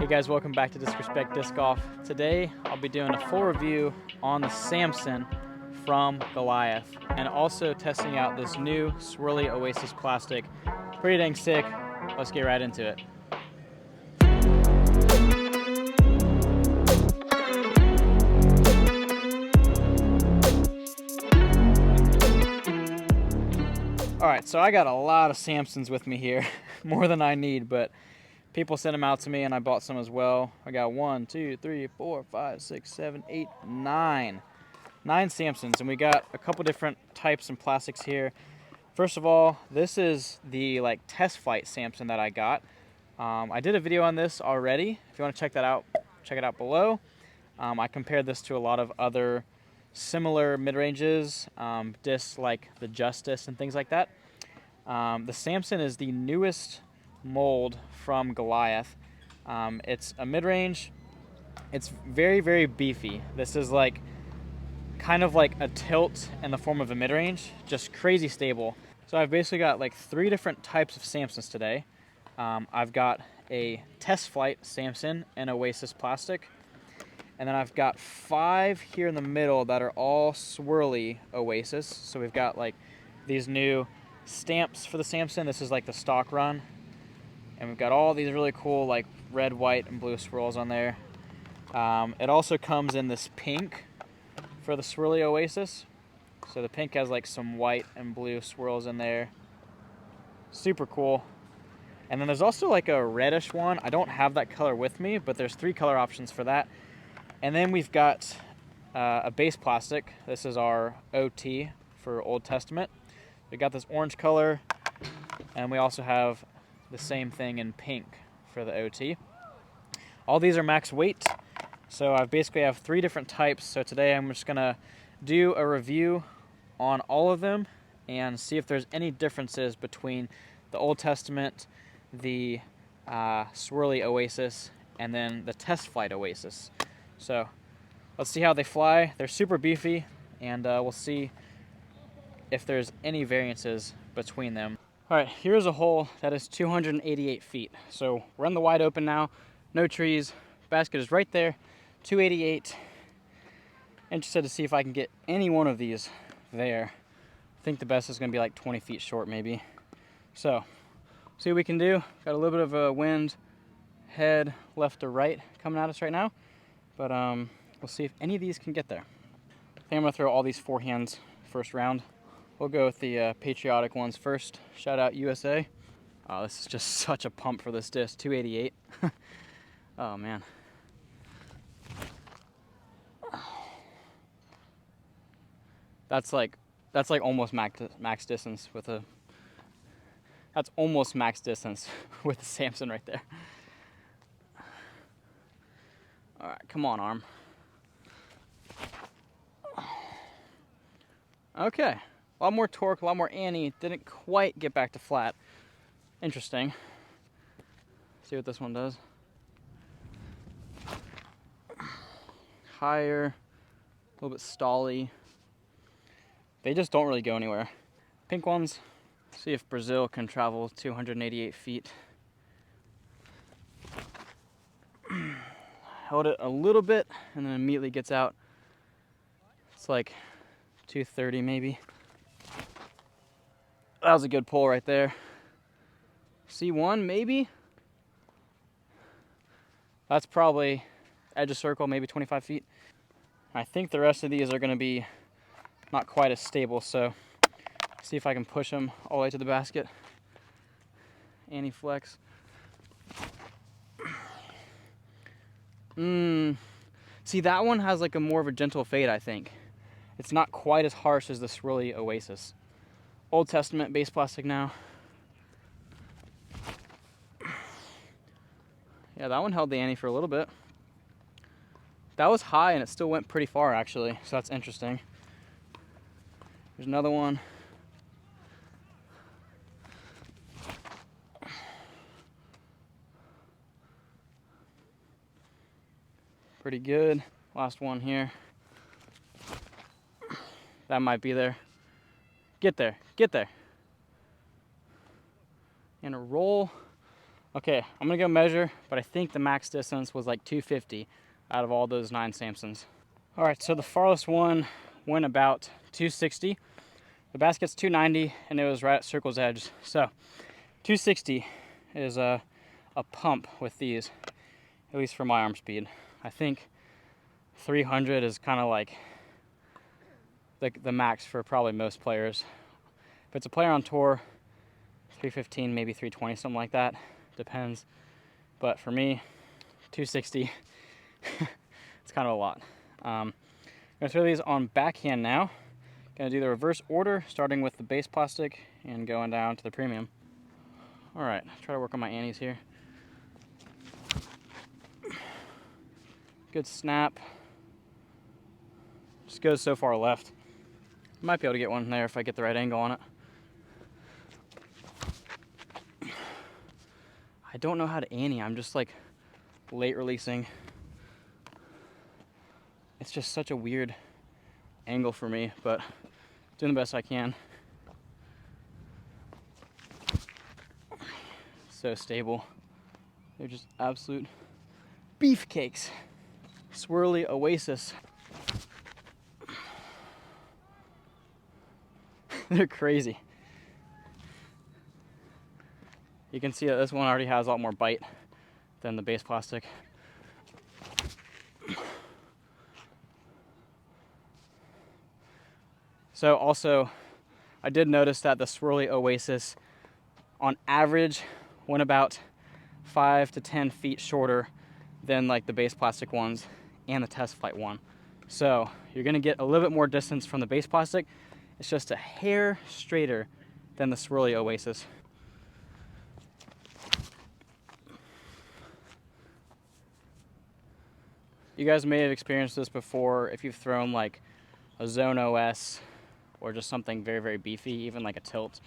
Hey guys, welcome back to Disrespect Disc Golf. Today I'll be doing a full review on the Samson from Goliath and also testing out this new swirly Oasis plastic. Pretty dang sick. Let's get right into it. Alright, so I got a lot of Samsons with me here, more than I need, but people sent them out to me and I bought some as well. I got 1, 2, 3, 4, 5, 6, 7, 8, 9. 9 Samsons, and we got a couple different types and plastics here. First of all, this is the test flight Samson that I got. I did a video on this already. If you want to check that out, check it out below. I compared this to a lot of other similar mid-ranges, discs like the Justice and things like that. The Samson is the newest mold from Goliath. It's a mid-range. It's very, very beefy. This is kind of like a tilt in the form of a mid-range, just crazy stable. So I've basically got 3 different types of Samsons today. I've got a test flight Samson in Oasis plastic, and then I've got 5 here in the middle that are all swirly Oasis. So we've got these new stamps for the Samson. This is the stock run, and we've got all these really cool red, white, and blue swirls on there. It also comes in this pink for the swirly Oasis. So the pink has some white and blue swirls in there. Super cool. And then there's also a reddish one. I don't have that color with me, but there's 3 color options for that. And then we've got a base plastic. This is our OT for Old Testament. We got this orange color, and we also have the same thing in pink for the OT. All these are max weight. So I basically have 3 different types. So today I'm just gonna do a review on all of them and see if there's any differences between the Old Testament, the swirly Oasis, and then the test flight Oasis. So let's see how they fly. They're super beefy, and we'll see if there's any variances between them. All right, here's a hole that is 288 feet. So we're in the wide open now, no trees, basket is right there, 288. Interested to see if I can get any one of these there. I think the best is gonna be 20 feet short maybe. So, see what we can do. Got a little bit of a wind, head left to right coming at us right now. But we'll see if any of these can get there. I think I'm gonna throw all these forehands first round. We'll go with the patriotic ones first. Shout out USA. Oh, this is just such a pump for this disc, 288. Oh man. That's almost max distance with a. That's almost max distance with the Samson right there. All right, come on, arm. Okay, a lot more torque, a lot more ante. Didn't quite get back to flat. Interesting. See what this one does. Higher, a little bit stally. They just don't really go anywhere. Pink ones. See if Brazil can travel 288 feet. Held it a little bit and then immediately gets out. It's 230 maybe. That was a good pull right there. C1 maybe. That's probably edge of circle, maybe 25 feet. I think the rest of these are gonna be not quite as stable, so see if I can push them all the way to the basket. Anti-flex. See, that one has a more of a gentle fade, I think. It's not quite as harsh as the swirly Oasis. Old Testament base plastic now. Yeah, that one held the ante for a little bit. That was high and it still went pretty far actually, so that's interesting. There's another one. Pretty good. Last one here. That might be there. Get there, get there. And a roll Okay, I'm gonna go measure, but I think the max distance was like 250 out of all those 9 Samsons. All right, so the farthest one went about 260. The basket's 290, and it was right at circle's edge. So 260 is a pump with these, at least for my arm speed. I think 300 is kind of like the max for probably most players. If it's a player on tour, 315, maybe 320, something like that. Depends. But for me, 260, it's kind of a lot. I'm gonna throw these on backhand now. Gonna do the reverse order, starting with the base plastic and going down to the premium. All right, try to work on my annies here. Good snap. Just goes so far left. Might be able to get one there if I get the right angle on it. I don't know how to annie. I'm just like late releasing. It's just such a weird angle for me, but doing the best I can. So stable. They're just absolute beefcakes. Swirly Oasis. They're crazy. You can see that this one already has a lot more bite than the base plastic. So also, I did notice that the Swirly Oasis on average went about 5 to 10 feet shorter than like the base plastic ones and the test flight one. So you're gonna get a little bit more distance from the base plastic. It's just a hair straighter than the Swirly Oasis. You guys may have experienced this before if you've thrown like a Zone OS or just something very, very beefy, even like a tilt.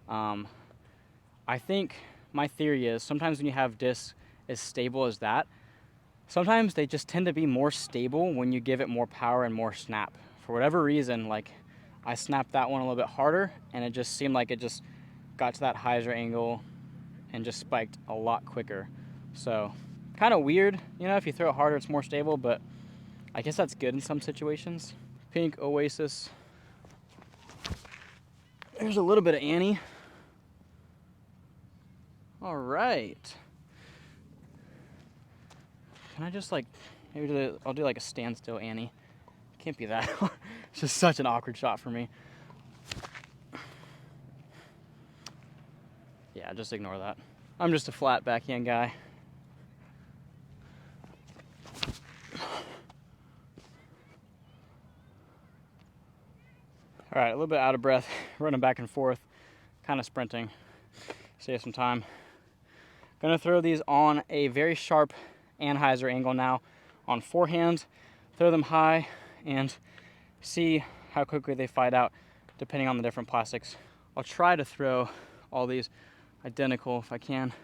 I think my theory is sometimes when you have discs as stable as that, sometimes they just tend to be more stable when you give it more power and more snap. For whatever reason, like I snapped that one a little bit harder and it just seemed like it just got to that hyzer angle and just spiked a lot quicker. So kind of weird, you know, if you throw it harder, it's more stable, but I guess that's good in some situations. Pink Oasis. There's a little bit of Annie. All right. Can I just like, maybe I'll do like a standstill Annie. Can't be that. It's just such an awkward shot for me. Yeah, just ignore that. I'm just a flat backhand guy. All right, a little bit out of breath, running back and forth, kind of sprinting, save some time. Gonna throw these on a very sharp anhyzer angle now on forehand, throw them high and see how quickly they fight out depending on the different plastics. I'll try to throw all these identical if I can.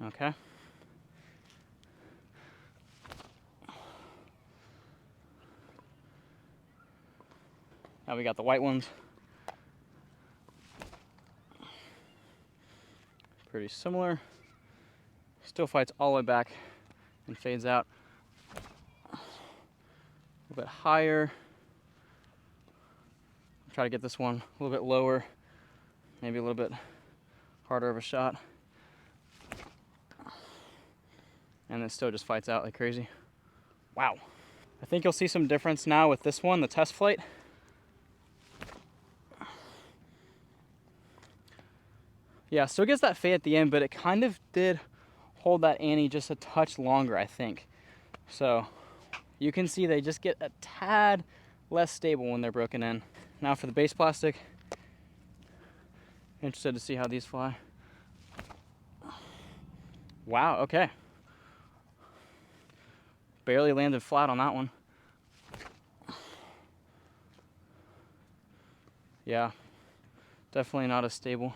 Okay. Now we got the white ones. Pretty similar. Still fights all the way back and fades out. A little bit higher. Try to get this one a little bit lower, maybe a little bit harder of a shot. And it still just fights out like crazy. Wow. I think you'll see some difference now with this one, the test flight. Yeah, still gets that fade at the end, but it kind of did hold that Annie just a touch longer, I think. So you can see they just get a tad less stable when they're broken in. Now for the base plastic, interested to see how these fly. Wow, okay. Barely landed flat on that one. Yeah, definitely not as stable.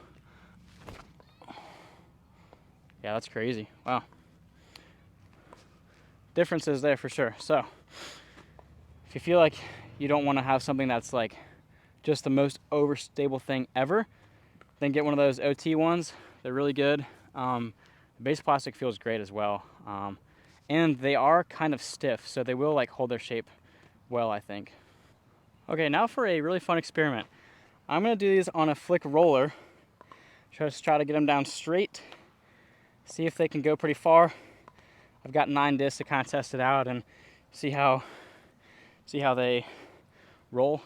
Yeah, that's crazy. Wow. Differences there for sure. So if you feel like you don't want to have something that's like just the most overstable thing ever, then get one of those OT ones. They're really good. The base plastic feels great as well. And they are kind of stiff, so they will like hold their shape well, I think. Okay, now for a really fun experiment. I'm gonna do these on a flick roller. Just try to get them down straight. See if they can go pretty far. I've got 9 discs to kind of test it out and see how they roll.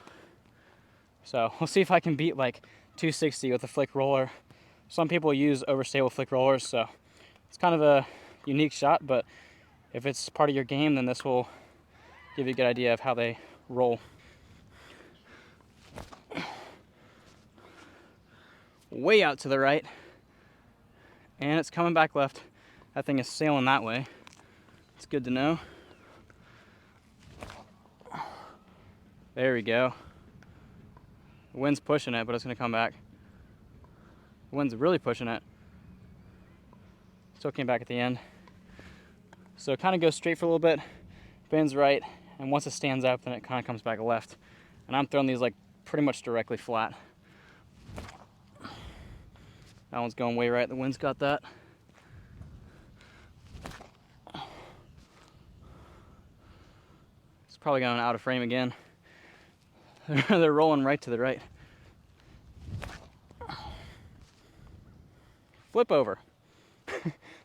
So we'll see if I can beat like 260 with a flick roller. Some people use overstable flick rollers, so it's kind of a unique shot, but if it's part of your game, then this will give you a good idea of how they roll. Way out to the right, and it's coming back left. That thing is sailing that way. It's good to know. There we go. The wind's pushing it, but it's gonna come back. The wind's really pushing it. Still came back at the end. So it kind of goes straight for a little bit, bends right, and once it stands up, then it kind of comes back left. And I'm throwing these like pretty much directly flat. That one's going way right. The wind's got that. It's probably going out of frame again. They're rolling right to the right. Flip over.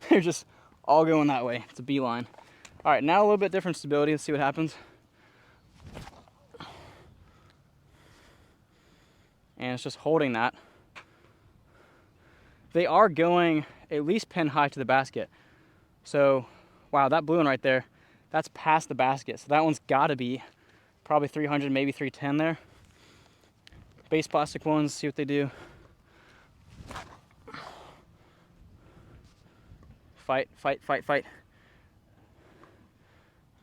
They're just all going that way. It's a beeline. All right, now a little bit different stability. Let's see what happens. And it's just holding that. They are going at least pin high to the basket. So, wow, that blue one right there, that's past the basket. So that one's gotta be probably 300, maybe 310 there. Base plastic ones, see what they do. Fight, fight, fight, fight.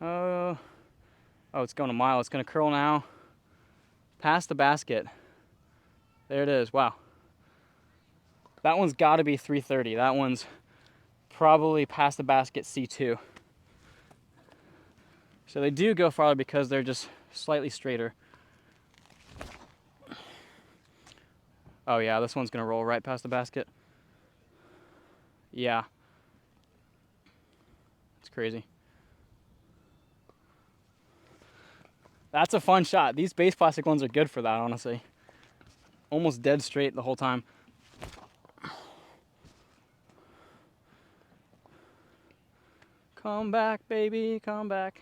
Oh, it's going a mile. It's gonna curl now. Past the basket. There it is, wow. That one's gotta be 330. That one's probably past the basket C2. So they do go farther because they're just slightly straighter. Oh yeah, this one's gonna roll right past the basket. Yeah. It's crazy. That's a fun shot. These base plastic ones are good for that, honestly. Almost dead straight the whole time. Come back, baby, come back.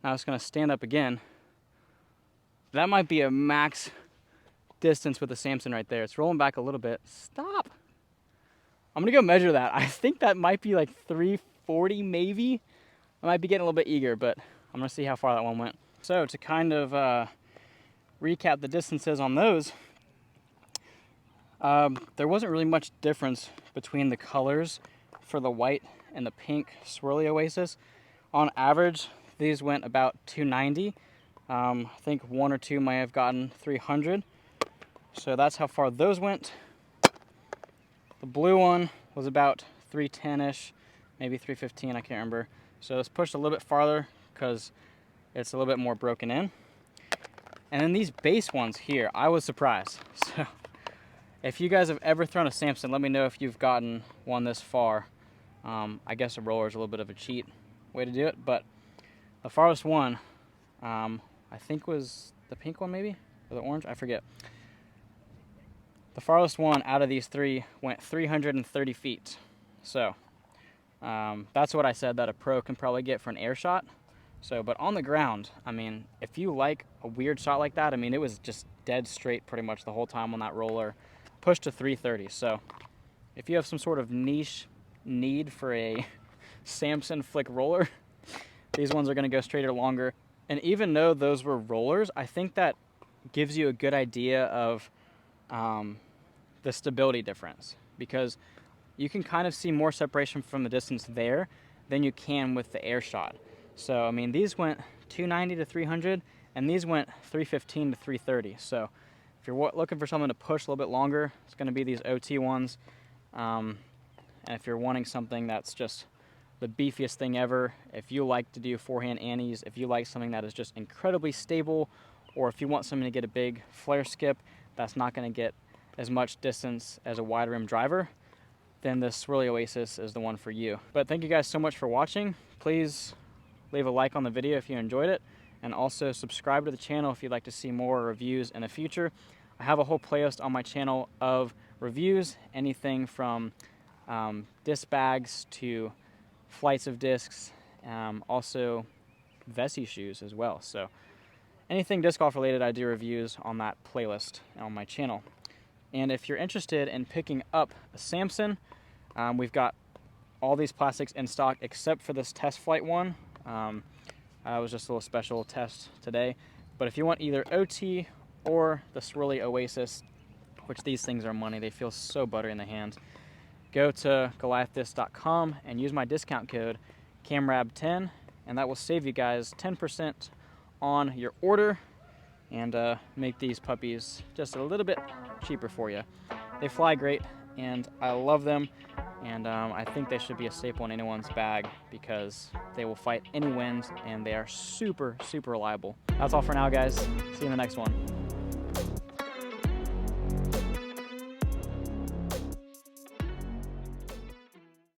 Now it's gonna stand up again. That might be a max distance with the Samson right there. It's rolling back a little bit. Stop. I'm gonna go measure that. I think that might be like 340 maybe. I might be getting a little bit eager, but I'm gonna see how far that one went. So to kind of recap the distances on those, there wasn't really much difference between the colors for the white and the pink swirly Oasis. On average, these went about 290. I think one or two might have gotten 300. So that's how far those went. The blue one was about 310-ish, maybe 315, I can't remember. So it's pushed a little bit farther because it's a little bit more broken in. And then these base ones here, I was surprised. So if you guys have ever thrown a Samson, let me know if you've gotten one this far. I guess a roller is a little bit of a cheat way to do it, but the farthest one, I think was the pink one maybe, or the orange, I forget. The farthest one out of these three went 330 feet. So that's what I said that a pro can probably get for an air shot. So, but on the ground, I mean, if you like a weird shot like that, I mean, it was just dead straight pretty much the whole time on that roller, pushed to 330. So if you have some sort of niche need for a Samson flick roller, these ones are going to go straighter longer. And even though those were rollers, I think that gives you a good idea of the stability difference, because you can kind of see more separation from the distance there than you can with the air shot. So I mean, these went 290 to 300 and these went 315 to 330. So if you're looking for something to push a little bit longer, it's going to be these OT ones. And if you're wanting something that's just the beefiest thing ever, if you like to do forehand annies, if you like something that is just incredibly stable, or if you want something to get a big flare skip, that's not going to get as much distance as a wide rim driver, then this Swirly Oasis is the one for you. But thank you guys so much for watching. Please leave a like on the video if you enjoyed it, and also subscribe to the channel if you'd like to see more reviews in the future. I have a whole playlist on my channel of reviews, anything from disc bags to flights of discs, also Vessi shoes as well. So anything disc golf related, I do reviews on that playlist on my channel. And if you're interested in picking up a Samson, we've got all these plastics in stock except for this test flight one. It was just a little special test today. But if you want either OT or the Swirly Oasis, which these things are money, they feel so buttery in the hands, go to GoliathDiscs.com and use my discount code CAMRAB10, and that will save you guys 10% on your order and make these puppies just a little bit cheaper for you. They fly great, and I love them, and I think they should be a staple in anyone's bag because they will fight any winds, and they are super, super reliable. That's all for now, guys. See you in the next one.